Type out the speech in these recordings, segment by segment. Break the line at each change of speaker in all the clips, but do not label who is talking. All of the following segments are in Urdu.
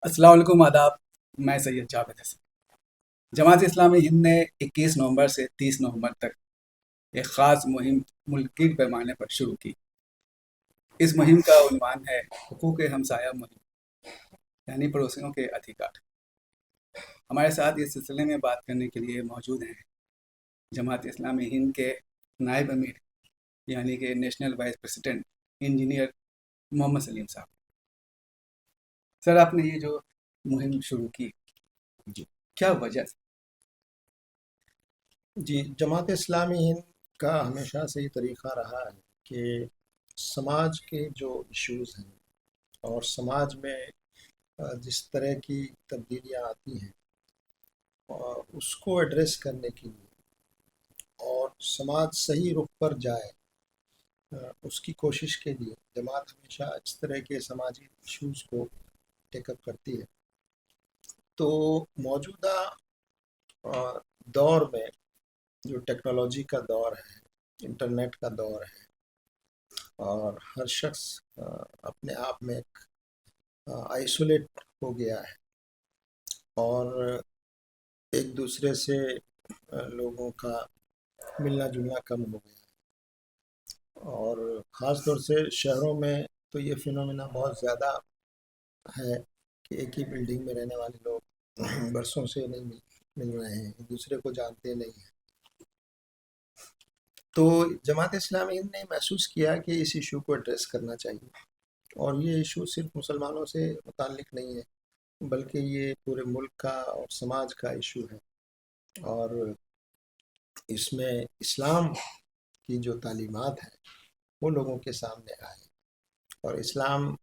السلام علیکم، آداب۔ میں سید جاوید حسن۔ جماعت اسلامی ہند نے 21 نومبر سے 30 نومبر تک ایک خاص مہم ملکی پیمانے پر شروع کی۔ اس مہم کا عنوان ہے حقوق ہمسایہ مہم، یعنی پڑوسیوں کے ادھیکار۔ ہمارے ساتھ اس سلسلے میں بات کرنے کے لیے موجود ہیں جماعت اسلامی ہند کے نائب امیر، یعنی کہ نیشنل وائس پریزیڈنٹ انجینئر محمد سلیم صاحب۔ سر، آپ نے یہ جو مہم شروع کی،
جی
کیا وجہ سے؟
جی جماعت اسلامی ہند کا ہمیشہ سے یہ طریقہ رہا ہے کہ سماج کے جو ایشوز ہیں اور سماج میں جس طرح کی تبدیلیاں آتی ہیں اس کو ایڈریس کرنے کے لیے اور سماج صحیح رخ پر جائے، اس کی کوشش کے لیے جماعت ہمیشہ اس طرح کے سماجی ایشوز کو ٹیک اپ کرتی ہے۔ تو موجودہ دور میں جو ٹیکنالوجی کا دور ہے، انٹرنیٹ کا دور ہے، اور ہر شخص اپنے آپ میں ایک آئسولیٹ ہو گیا ہے اور ایک دوسرے سے لوگوں کا ملنا جلنا کم ہو گیا ہے، اور خاص طور سے شہروں میں تو یہ فینومینا بہت زیادہ ہے کہ ایک ہی بلڈنگ میں رہنے والے لوگ برسوں سے نہیں مل رہے ہیں، ایک دوسرے کو جانتے نہیں ہیں۔ تو جماعت اسلامی ہند نے محسوس کیا کہ اس ایشو کو ایڈریس کرنا چاہیے، اور یہ ایشو صرف مسلمانوں سے متعلق نہیں ہے بلکہ یہ پورے ملک کا اور سماج کا ایشو ہے، اور اس میں اسلام کی جو تعلیمات ہیں وہ لوگوں کے سامنے آئے، اور اسلام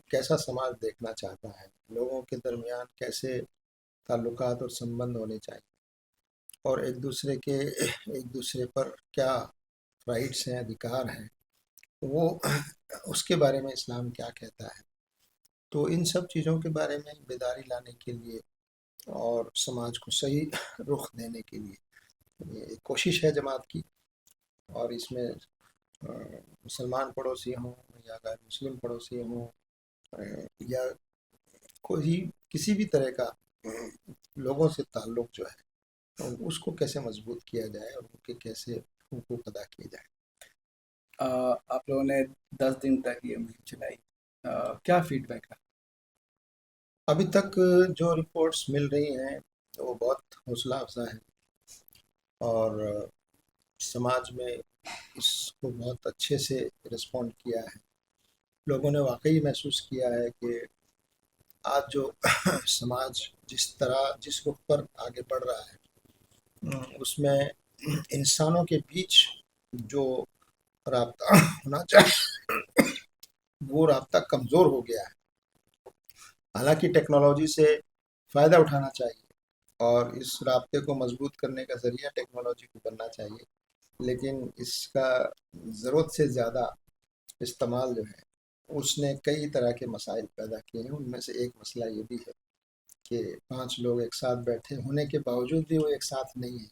کیسا سماج دیکھنا چاہتا ہے، لوگوں کے درمیان کیسے تعلقات اور سمبند ہونے چاہیے، اور ایک دوسرے پر کیا رائٹس ہیں، ادھیکار ہیں، وہ اس کے بارے میں اسلام کیا کہتا ہے۔ تو ان سب چیزوں کے بارے میں بیداری لانے کے لیے اور سماج کو صحیح رخ دینے کے لیے یہ ایک کوشش ہے جماعت کی، اور اس میں مسلمان پڑوسی ہوں یا غیر مسلم پڑوسی ہوں، یا کوئی کسی بھی طرح کا لوگوں سے تعلق جو ہے اس کو کیسے مضبوط کیا جائے اور ان کے کیسے حقوق ادا کیے جائے۔
آپ لوگوں نے 10 دن تک یہ مہم چلائی، کیا فیڈ بیک رہا؟
ابھی تک جو رپورٹس مل رہی ہیں وہ بہت حوصلہ افزا ہے، اور سماج میں اس کو بہت اچھے سے رسپونڈ کیا ہے۔ لوگوں نے واقعی محسوس کیا ہے کہ آج جو سماج جس رخ پر آگے بڑھ رہا ہے اس میں انسانوں کے بیچ جو رابطہ ہونا چاہیے وہ رابطہ کمزور ہو گیا ہے۔ حالانکہ ٹیکنالوجی سے فائدہ اٹھانا چاہیے اور اس رابطے کو مضبوط کرنے کا ذریعہ ٹیکنالوجی کو بننا چاہیے، لیکن اس کا ضرورت سے زیادہ استعمال جو ہے اس نے کئی طرح کے مسائل پیدا کیے ہیں۔ ان میں سے ایک مسئلہ یہ بھی ہے کہ 5 لوگ ایک ساتھ بیٹھے ہونے کے باوجود بھی وہ ایک ساتھ نہیں ہیں،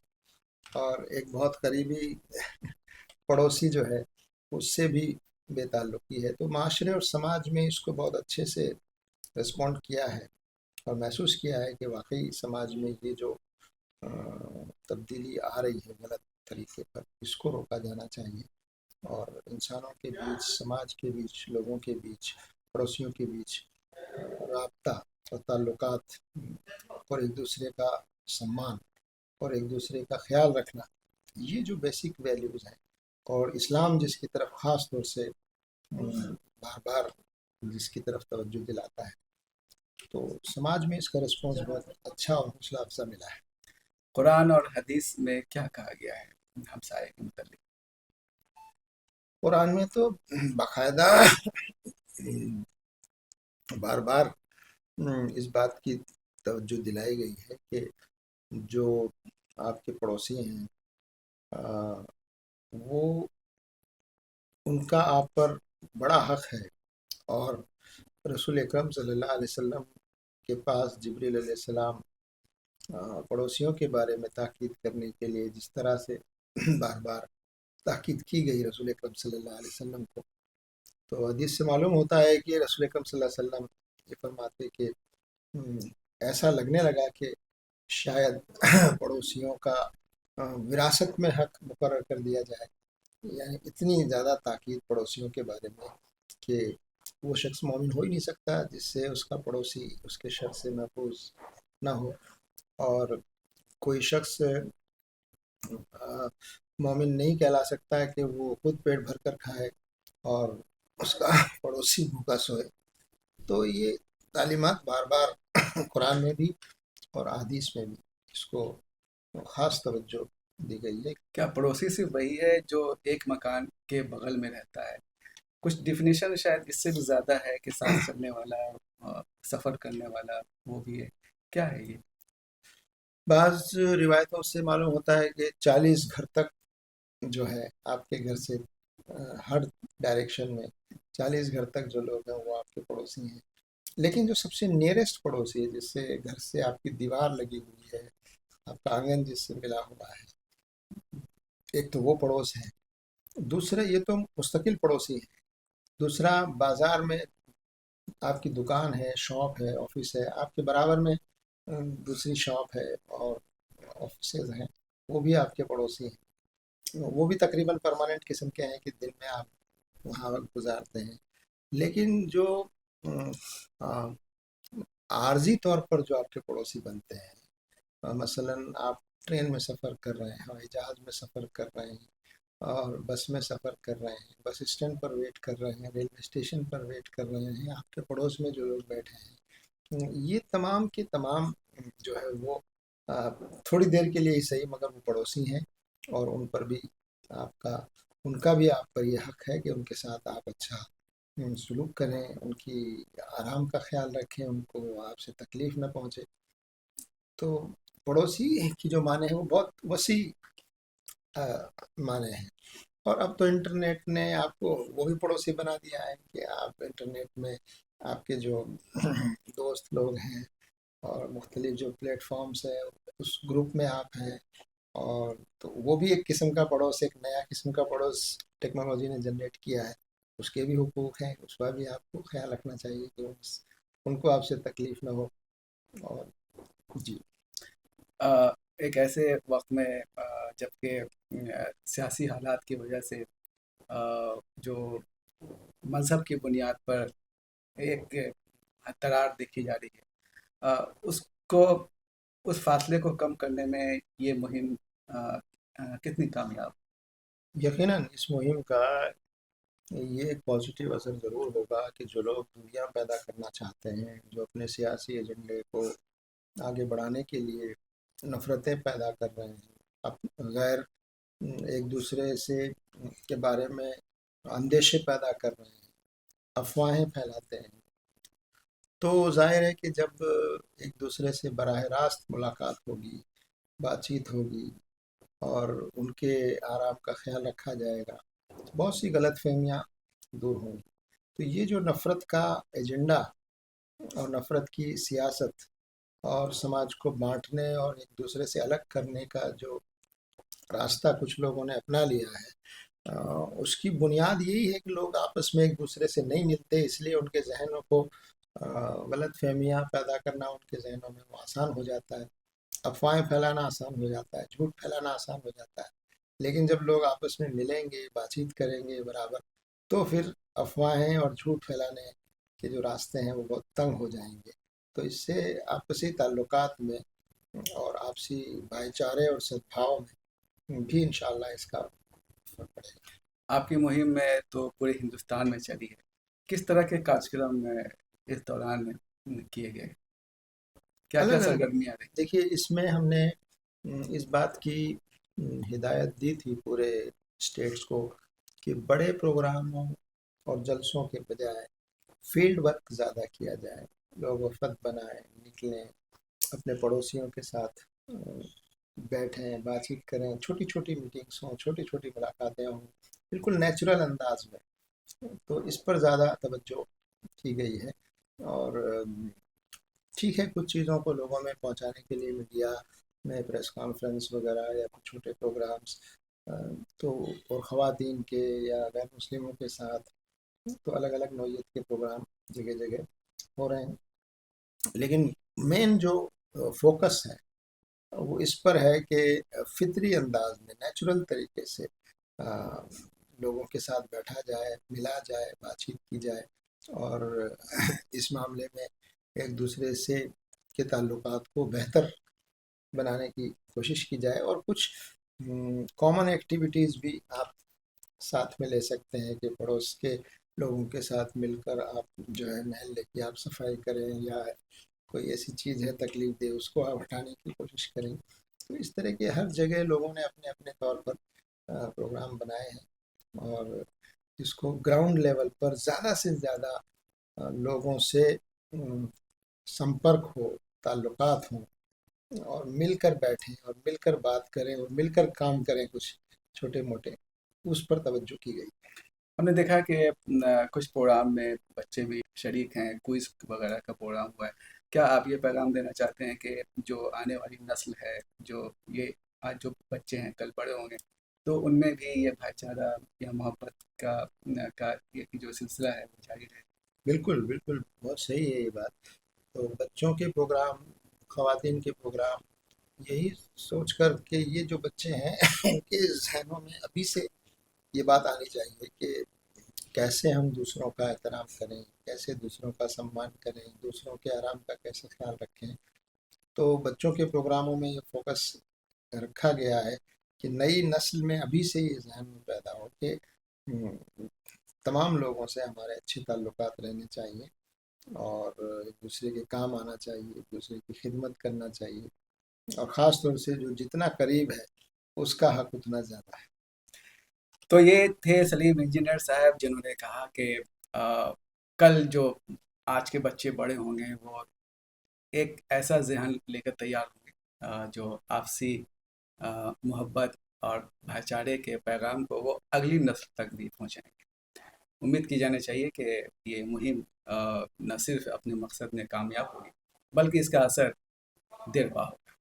اور ایک بہت قریبی پڑوسی جو ہے اس سے بھی بے تعلقی ہے۔ تو معاشرے اور سماج میں اس کو بہت اچھے سے رسپونڈ کیا ہے اور محسوس کیا ہے کہ واقعی سماج میں یہ جو تبدیلی آ رہی ہے غلط طریقے پر، اس کو روکا جانا چاہیے، اور انسانوں کے بیچ، سماج کے بیچ، لوگوں کے بیچ، پڑوسیوں کے بیچ رابطہ اور تعلقات اور ایک دوسرے کا سمان اور ایک دوسرے کا خیال رکھنا، یہ جو بیسک ویلیوز ہیں، اور اسلام جس کی طرف خاص طور سے بار بار جس کی طرف توجہ دلاتا ہے، تو سماج میں اس کا رسپانس بہت اچھا اور حوصلہ افزا ملا ہے۔
قرآن اور حدیث میں کیا کہا گیا ہے ہمسائے کے متعلق؟
قرآن میں تو باقاعدہ بار بار اس بات کی توجہ دلائی گئی ہے کہ جو آپ کے پڑوسی ہیں وہ ان کا آپ پر بڑا حق ہے، اور رسول اکرم صلی اللہ علیہ وسلم کے پاس جبریل علیہ السلام پڑوسیوں کے بارے میں تاکید کرنے کے لیے جس طرح سے بار بار تاکید کی گئی رسول اکرم صلی اللہ علیہ وسلم کو، تو حدیث سے معلوم ہوتا ہے کہ رسول اکرم صلی اللہ علیہ وسلم یہ فرماتے کہ ایسا لگنے لگا کہ شاید پڑوسیوں کا وراثت میں حق مقرر کر دیا جائے. یعنی اتنی زیادہ تاکید پڑوسیوں کے بارے میں کہ وہ شخص مومن ہو ہی نہیں سکتا جس سے اس کا پڑوسی اس کے شر سے محفوظ نہ ہو. اور کوئی شخص مومن نہیں کہلا سکتا ہے کہ وہ خود پیٹ بھر کر کھائے اور اس کا پڑوسی بھوکا سوئے. تو یہ تعلیمات بار بار قرآن میں بھی اور احادیث میں بھی اس کو خاص توجہ دی گئی ہے.
کیا پڑوسی صرف وہی ہے جو ایک مکان کے بغل میں رہتا ہے؟ کچھ ڈیفینیشن شاید اس سے بھی زیادہ ہے کہ ساتھ چلنے والا، سفر کرنے والا، وہ بھی ہے. کیا ہے یہ؟
بعض روایتوں سے معلوم ہوتا ہے کہ 40 گھر تک جو ہے آپ کے گھر سے ہر ڈائریکشن میں 40 گھر تک جو لوگ ہیں وہ آپ کے پڑوسی ہیں. لیکن جو سب سے نیئرسٹ پڑوسی ہے جس سے گھر سے آپ کی دیوار لگی ہوئی ہے، آپ کا آنگن جس سے ملا ہوا ہے، ایک تو وہ پڑوس ہے. دوسرا یہ تو مستقل پڑوسی ہے. دوسرا بازار میں آپ کی دکان ہے، شاپ ہے، آفس ہے، آپ کے برابر میں دوسری شاپ ہے اور آفیسز ہیں، وہ بھی آپ کے پڑوسی ہیں. وہ بھی تقریباً پرماننٹ قسم کے ہیں کہ دن میں آپ وہاں وقت گزارتے ہیں. لیکن جو عارضی طور پر جو آپ کے پڑوسی بنتے ہیں، مثلاً آپ ٹرین میں سفر کر رہے ہیں، ہوائی جہاز میں سفر کر رہے ہیں اور بس میں سفر کر رہے ہیں، بس اسٹینڈ پر ویٹ کر رہے ہیں، ریلوے اسٹیشن پر ویٹ کر رہے ہیں، آپ کے پڑوس میں جو لوگ بیٹھے ہیں، یہ تمام کے تمام جو ہے وہ تھوڑی دیر کے لیے ہی صحیح مگر وہ پڑوسی ہیں. اور ان پر بھی آپ کا ان کا بھی آپ پر یہ حق ہے کہ ان کے ساتھ آپ اچھا سلوک کریں، ان کی آرام کا خیال رکھیں، ان کو آپ سے تکلیف نہ پہنچے. تو پڑوسی کی جو معنی ہے وہ بہت وسیع معنی ہیں. اور اب تو انٹرنیٹ نے آپ کو وہ بھی پڑوسی بنا دیا ہے کہ آپ انٹرنیٹ میں آپ کے جو دوست لوگ ہیں اور مختلف جو پلیٹ فارمز ہیں اس گروپ میں آپ ہیں، اور تو وہ بھی ایک قسم کا پڑوس، ایک نیا قسم کا پڑوس ٹیکنالوجی نے جنریٹ کیا ہے. اس کے بھی حقوق ہیں، اس کا بھی آپ کو خیال رکھنا چاہیے کہ ان کو آپ سے تکلیف نہ ہو. اور جی
ایک ایسے وقت میں جب کہ سیاسی حالات کی وجہ سے جو مذہب کی بنیاد پر ایک درار دیکھی جا رہی ہے، اس کو اس فاصلے کو کم کرنے میں یہ مہم کتنی کامیاب؟
یقیناً اس مہم کا یہ ایک پازیٹیو اثر ضرور ہوگا کہ جو لوگ دنیا پیدا کرنا چاہتے ہیں، جو اپنے سیاسی ایجنڈے کو آگے بڑھانے کے لیے نفرتیں پیدا کر رہے ہیں، غیر ایک دوسرے سے کے بارے میں اندیشے پیدا کر رہے ہیں، افواہیں پھیلاتے ہیں، تو ظاہر ہے کہ جب ایک دوسرے سے براہ راست ملاقات ہوگی، بات چیت ہوگی اور ان کے آرام کا خیال رکھا جائے گا، بہت سی غلط فہمیاں دور ہوں گی. تو یہ جو نفرت کا ایجنڈا اور نفرت کی سیاست اور سماج کو بانٹنے اور ایک دوسرے سے الگ کرنے کا جو راستہ کچھ لوگوں نے اپنا لیا ہے، اس کی بنیاد یہی ہے کہ لوگ آپس میں ایک دوسرے سے نہیں ملتے، اس لیے ان کے ذہنوں کو غلط فہمیاں پیدا کرنا ان کے ذہنوں میں وہ آسان ہو جاتا ہے، افواہیں پھیلانا آسان ہو جاتا ہے، جھوٹ پھیلانا آسان ہو جاتا ہے. لیکن جب لوگ آپس میں ملیں گے، بات چیت کریں گے برابر، تو پھر افواہیں اور جھوٹ پھیلانے کے جو راستے ہیں وہ بہت تنگ ہو جائیں گے. تو اس سے آپسی تعلقات میں اور آپسی بھائی چارے اور سدبھاؤ میں بھی انشاءاللہ اس کا فرق پڑے گا.
آپ کی مہم میں تو پورے ہندوستان میں چلی ہے. کس طرح کے کارجکرم اس دوران کیے گئے؟ کیا کیا
الگ الگ
سرگرمیاں رہی؟
دیکھیے، اس میں ہم نے اس بات کی ہدایت دی تھی پورے اسٹیٹس کو کہ بڑے پروگراموں اور جلسوں کے بجائے فیلڈ ورک زیادہ کیا جائے. لوگ وفد بنائیں، نکلیں، اپنے پڑوسیوں کے ساتھ بیٹھیں، بات چیت کریں، چھوٹی چھوٹی میٹنگس ہوں، چھوٹی چھوٹی ملاقاتیں ہوں، بالکل نیچرل انداز میں. تو اس پر زیادہ توجہ کی گئی ہے. اور ٹھیک ہے، کچھ چیزوں کو لوگوں میں پہنچانے کے لیے میڈیا میں پریس کانفرنس وغیرہ یا کچھ چھوٹے پروگرامز تو اور خواتین کے یا غیر مسلموں کے ساتھ تو الگ الگ نوعیت کے پروگرام جگہ جگہ ہو رہے ہیں. لیکن مین جو فوکس ہے وہ اس پر ہے کہ فطری انداز میں نیچرل طریقے سے لوگوں کے ساتھ بیٹھا جائے، ملا جائے، بات چیت کی جائے، اور اس معاملے میں ایک دوسرے سے کے تعلقات کو بہتر بنانے کی کوشش کی جائے، اور کچھ کامن ایکٹیویٹیز بھی آپ ساتھ میں لے سکتے ہیں کہ پڑوس کے لوگوں کے ساتھ مل کر آپ جو ہے محلے کی آپ صفائی کریں، یا کوئی ایسی چیز ہے تکلیف دہ اس کو آپ ہٹانے کی کوشش کریں۔ تو اس طرح کے ہر جگہ لوگوں نے اپنے اپنے طور پر پروگرام بنائے ہیں، اور اس کو گراؤنڈ لیول پر زیادہ سے زیادہ لوگوں سے سمپرک ہو، تعلقات ہوں، اور مل کر بیٹھیں اور مل کر بات کریں اور مل کر کام کریں، کچھ چھوٹے موٹے، اس پر توجہ کی گئی۔
ہم نے دیکھا کہ کچھ پروگرام میں بچے بھی شریک ہیں، کوئز وغیرہ کا پروگرام ہوا ہے۔ کیا آپ یہ پیغام دینا چاہتے ہیں کہ جو آنے والی نسل ہے، جو یہ آج جو بچے ہیں کل بڑے ہوں گے، تو ان میں بھی یہ بھائی چارہ یا محبت کا یہ جو سلسلہ ہے وہ جاری رہے؟
بالکل بالکل، بہت صحیح ہے یہ بات۔ تو بچوں کے پروگرام، خواتین کے پروگرام، یہی سوچ کر کہ یہ جو بچے ہیں ان کے ذہنوں میں ابھی سے یہ بات آنی چاہیے کہ کیسے ہم دوسروں کا احترام کریں، کیسے دوسروں کا سمان کریں، دوسروں کے آرام کا کیسے خیال رکھیں۔ تو بچوں کے پروگراموں میں یہ فوکس رکھا گیا ہے کہ نئی نسل میں ابھی سے یہ ذہن میں پیدا ہو کہ تمام لوگوں سے ہمارے اچھے تعلقات رہنے چاہیے، اور ایک دوسرے کے کام آنا چاہیے، ایک دوسرے کی خدمت کرنا چاہیے، اور خاص طور سے جو جتنا قریب ہے اس کا حق اتنا زیادہ ہے۔
تو یہ تھے سلیم انجینئر صاحب، جنہوں نے کہا کہ کل جو آج کے بچے بڑے ہوں گے وہ ایک ایسا ذہن لے کر تیار ہوں گے جو آپسی محبت اور بھائی چارے کے پیغام کو وہ اگلی نسل تک بھی پہنچائیں گے۔ امید کی جانا چاہیے کہ یہ مہم نہ صرف اپنے مقصد میں کامیاب ہوگی بلکہ اس کا اثر دیر پا ہوگا۔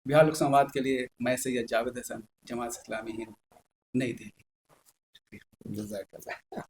بہار لوک سنواد کے لیے میں سید جاوید حسن، جماعت اسلامی ہند، نئی دہلی۔
جزاک اللہ۔